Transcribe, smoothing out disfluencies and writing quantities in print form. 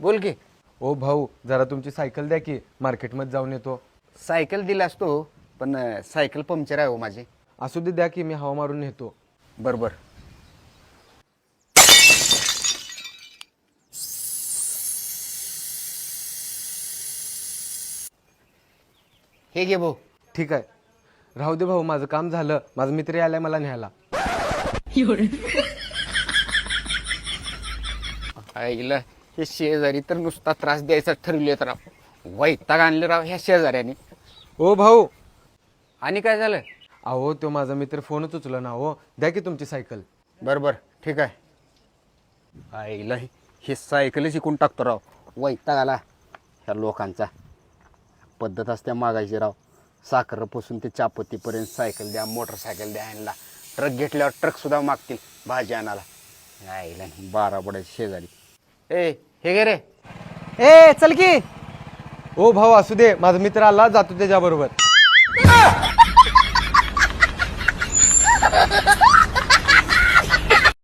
बोल की. ओ भाऊ जरा तुमची सायकल द्या की मार्केटमध्ये जाऊन येतो. सायकल दिला असतो पण सायकल पंक्चर आहे हो माझी. असू दे द्या की मी हवा मारून नेतो. बरोबर. हे घे भाऊ. ठीक आहे राहू दे भाऊ माझं काम झालं. माझा मित्र आलाय मला न्यायला. आईला हे शेजारी तर नुसता त्रास द्यायचा ठरवले तर वैताग आणले राव ह्या शेजाऱ्याने. ओ भाऊ आणि काय झालं? अहो तो माझा मित्र फोनच उचला ना. हो द्या की तुमची सायकल. बरोबर ठीक आहे. आईला हे सायकल शिकून टाकतो राव. वैताग आला ह्या लोकांचा. पद्धत असते मागायची राव. साखरपासून ते चापत्तीपर्यंत सायकल द्या, मोटरसायकल द्या. ह्यांना ट्रक घेतल्यावर ट्रक सुद्धा मागतील भाजी आणायला. आईला 12 बडायचे शेजारी. ए हे गे रे. ए चल की. ओ भाऊ असू दे माझा मित्र आला जातो त्याच्याबरोबर.